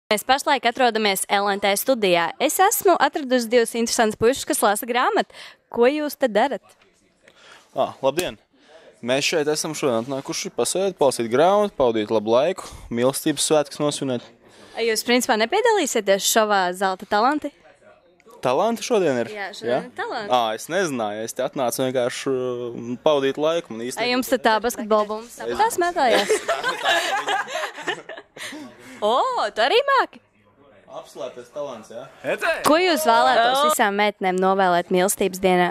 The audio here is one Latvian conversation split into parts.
Mēs pašlaik atrodamies LNT studijā. Es esmu atradusi divus interesantus puišus, kas lasa grāmatu. Ko jūs te darat? Labdien! Mēs šeit esam šodien atnākuši pasēdēt, palasīt grāmatu, pavadīt labu laiku, mīlestības svētkus nosvinēt. Jūs, principā, nepiedalīsieties šovā Zelta talanti? Talanti šodien ir? Jā, šodien ir talanti. Es nezināju, es te atnācu vienkārši pavadīt laiku. Jums te tā basketbola bumba sapatās mētājās? Tu arī māki? Apslēpties talants, jā? Ko jūs vēlētos visām meitenēm novēlēt mīlestības dienā?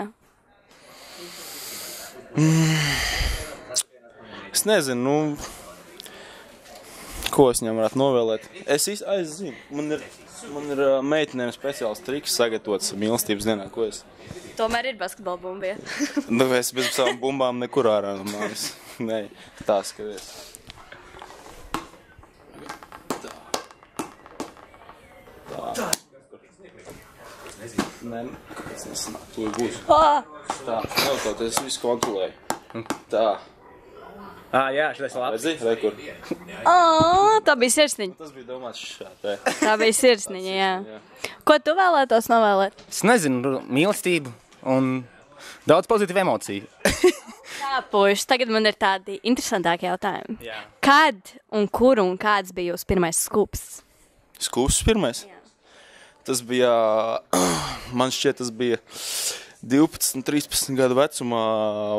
Es nezinu, ko es viņam varētu novēlēt. Es zinu, man ir meitenēm speciāls triks sagatavots mīlestības dienā, ko es... Tomēr ir basketbola bumba, ja? Es bez savām bumbām nekur ārā no mājas. Nē, tā skaties. Nē, kāpēc nesanāk, tu ir būs. Tā, neuztot, es visu kontrolēju. Tā. Jā, šitais labs. Redzi, rekur. Tā bija sirsniņa. Tas bija domāts šādi. Tā bija sirsniņa, jā. Ko tu vēlētos novēlēt? Es nezinu, mīlestību un daudz pozitīvu emociju. Tā, puiši, tagad man ir tādi interesantāki jautājumi. Jā. Kad un kur un kāds bija jūsu pirmais skūps? Skūps pirmais? Jā. Tas bija, man šķiet, tas bija 12, 13 gadu vecumā,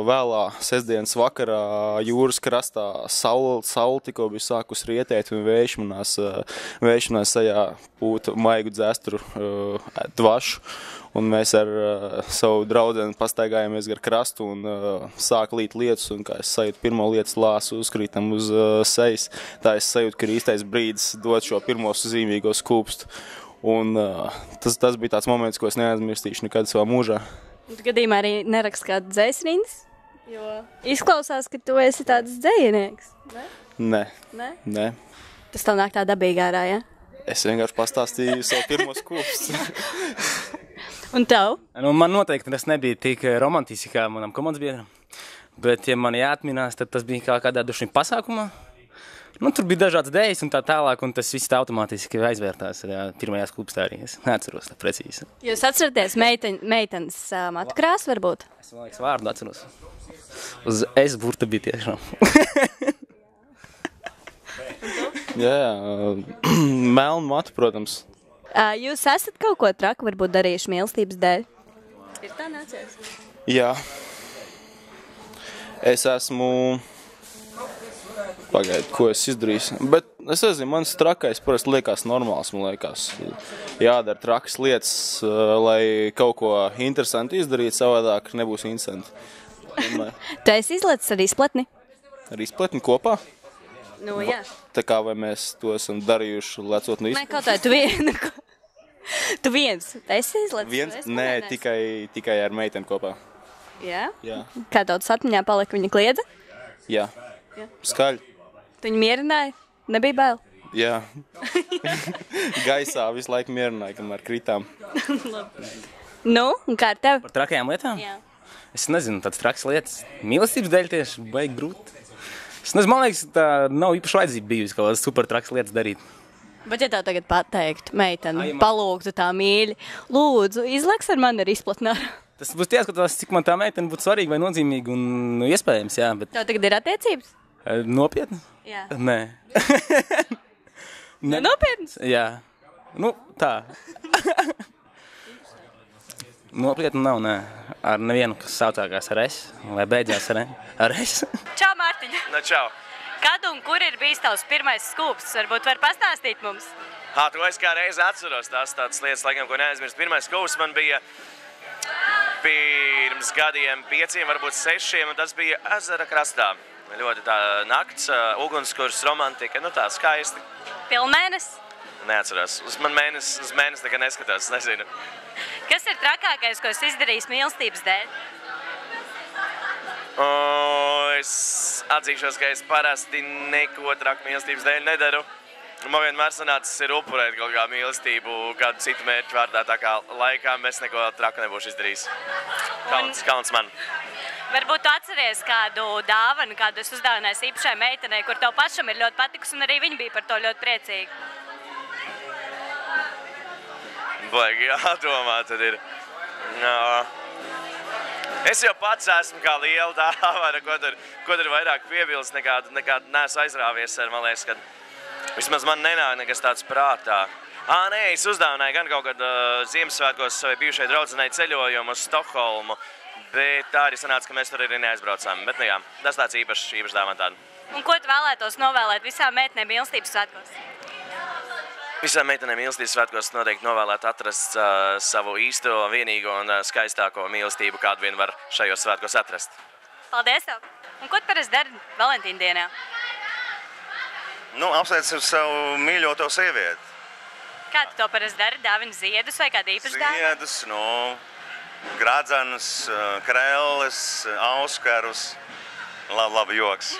vēlā sestdienas vakarā jūras krastā. Saule tikko bija sākus rietēt un vējš manās sajā pūta maigu dzēsturu dvašu. Un mēs ar savu draudzeni pastaigājāmies gar krastu un sāk līt lietus. Un kā es sajūtu pirmo lietus lāsu, uzkrītam uz sejas. Tā es sajūtu, ka ir īstais brīdis dot šo pirmo zīmīgo skūpstu. Un tas bija tāds moments, ko es neaizmirstīšu nekad savā mūžā. Tu gadījumā arī nerakst kādu dzējsrindas? Jo izklausās, ka tu esi tāds dzējnieks, ne? Nē. Tas tev nāk tā dabīgi ārā, ja? Es vienkārši pastāstīju savu pirmo skūpstu. Un tev? Man noteikti tas nebija tik romantiski kā manam komandas biedram. Bet, ja man jāatminās, tad tas bija kādā dušiem pasākumā. Tur bija dažādas dēļas un tā tālāk, un tas viss tā automātiski aizvērtās pirmajā skūpstā arī. Es neatceros tā precīzi. Jūs atceraties meitenes matu krāsu, varbūt? Es, man liekas, vārdu atceros. Uz S burta bija tiešām. Jā, melnu matu, protams. Jūs esat kaut ko traku varbūt darījuši mīlestības dēļ? Ir tā nācies? Jā. Es esmu... Pagaidu, ko es izdarīju. Bet es nezinu, mans trakais parasti liekas normāls, man liekas. Jādara trakas lietas, lai kaut ko interesanti izdarītu, savādāk nebūs interesanti. Tu esi izlecis ar izpletni? Ar izpletni kopā? Jā. Tā kā vai mēs to esam darījuši, lecot no izpletni? Nē, kaut tā, tu viens. Esi izlecis? Nē, tikai ar meiteni kopā. Jā? Jā. Kā tautas atmiņā palika, viņa kliedza? Jā. Skaļi. Tu viņu mierināji? Nebija bail? Jā. Gaisā visu laiku mierināja, kamēr kritām. Un kā ar tevi? Par trakajām lietām? Jā. Es nezinu, tāds traks lietas. Mīlestības dēļ tieši baigi grūti. Es nezinu, man liekas, tā nav īpaši vajadzība bijusi kaut kādas super traks lietas darīt. Bet ja tev tagad pateikt, meiteni, palūgtu tā mīļi, lūdzu, izleks ar mani ar izplatnā. Tas būs jāskatās, cik man tā meitene būtu svarīga vai nozīmīga un iespējams, jā. Bet... Tev tagad ir attiecības? Nopietni? Jā. Nē. Nopietnas? Jā. Tā. Nopietni nav, nē. Ar nevienu, kas saucākās ar S, vai beidzās ar S. Čau, Mārtiņa. Čau. Kad un kur ir bijis tavs pirmais skūps? Varbūt var pastāstīt mums? To es kā reizi atceros, tās tādas lietas, laikam, ko neaizmirst. Pirmais skūps man bija pirms gadiem 5, varbūt 6, un tas bija ezera krastā. Ļoti tā nakts, ugunskurs, romantika, tā skaisti. Pilnmēnes? Neatceros. Uz mēnesi nekad neskatās, nezinu. Kas ir trakākais, ko es izdarīju mīlestības dēļ? Es atzīšos, ka es parasti neko traku mīlestības dēļ nedaru. Man vienmēr sanācis ir upurēt kaut kā mīlestību, kādu citu mērķu vārdā, tā kā laikā mēs neko traku nebūšu izdarījis. Kauns man. Varbūt tu atceries kādu dāvanu, kādu es uzdāvinājis īpašai meitenei, kur tev pašam ir ļoti patikusi, un arī viņa bija par to ļoti priecīga. Baigi jādomā, tad ir. Es jau pats esmu kā liela dāvara, ko tur vairāk piebilst, nekādu neesmu aizrāvies ar, man liekas, ka vismaz man nenāk nekas tāds prātā. Nē, es uzdāvināju gan kaut kad Ziemassvētkos savai bijušai draudzenei ceļojumu uz Stokholmu, bet tā arī sanāca, ka mēs tur arī neaizbraucām. Bet, nu jā, tas tāds īpašs dāvana tāda. Un ko tu vēlētos novēlēt visām meitenēm mīlestības svētkos? Visām meitenēm mīlestības svētkos noteikti novēlēt atrast savu īsto, vienīgo un skaistāko mīlestību, kādu vien var šajos svētkos atrast. Paldies tev! Un ko tu parasti dari Valentīna dienā? Nu, apsveicu savu mīļoto sievieti. Kā tu to parasti dari? Dāvini ziedus vai kādu īpašu dāvanu? Ziedus, gradzenus, krēles, auskarus. Labi joks.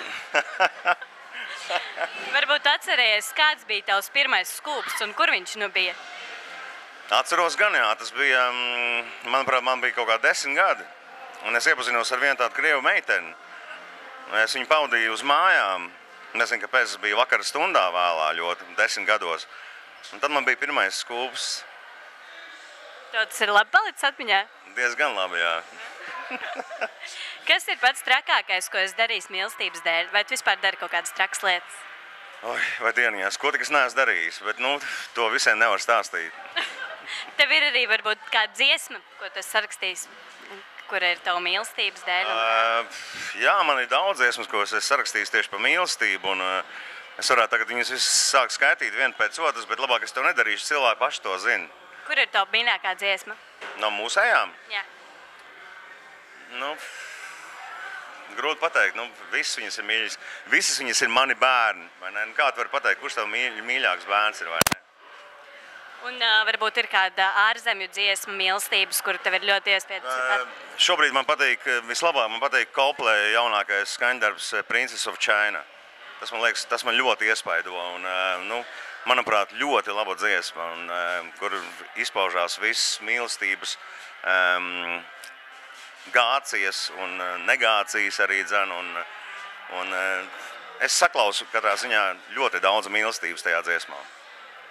Varbūt atceries, kāds bija tavs pirmais skūpsts un kur viņš nu bija? Atceros gan, jā. Tas bija, manuprāt, man bija kaut kā 10 gadi. Un es iepazinos ar vienu tādu krievu meiteni. Es viņu pavadīju uz mājām. Nezinu, kāpēc es biju vakara stundā vēlā ļoti, 10 gados. Un tad man bija pirmais skūpsts. Tev tas ir labi palicis atmiņā? Diezgan labi, jā. Kas ir pats trakākais, ko es darīju mīlestības dēļ? Vai tu vispār dari kaut kādas trakas lietas? Oi, vai dieniņās, ko tik es neesmu darījis, bet to visiem nevar stāstīt. Tev ir arī varbūt kāda dziesma, ko tu esi sarakstījis, kur ir tava mīlestības dēļ? Jā, man ir daudz dziesmas, ko es esmu sarakstījis tieši par mīlestību. Un, es varētu tagad viņus visus sākt skaitīt vienu pēc otras, bet labāk es to nedarīšu, cilvēki paši to zina. Kur ir tava mīļākā dziesma? No mūsējām? Jā. Grūti pateikt, visas viņas ir mīļas. Visas viņas ir mani bērni, vai ne? Kā tu vari pateikt, kurš tavu mīļāks bērns ir, vai ne? Un varbūt ir kāda ārzemju dziesma mīlestības, kuru tev ir ļoti iespējas? Šobrīd man patīk, vislabāk man patīk Coldplay jaunākais skaņdarbs Princess of China. Tas man liekas, tas man ļoti iespaido un, manuprāt, ļoti laba dziesma, kur izpaužās visas mīlestības, gācijas un negācijas arī dzen. Un es saklausu katrā ziņā ļoti daudz mīlestības tajā dziesmā.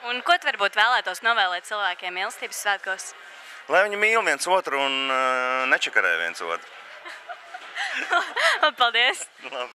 Un ko tu varbūt vēlētos novēlēt cilvēkiem mīlestības svētkos? Lai viņi mīl viens otru un nečakarē viens otru. Paldies!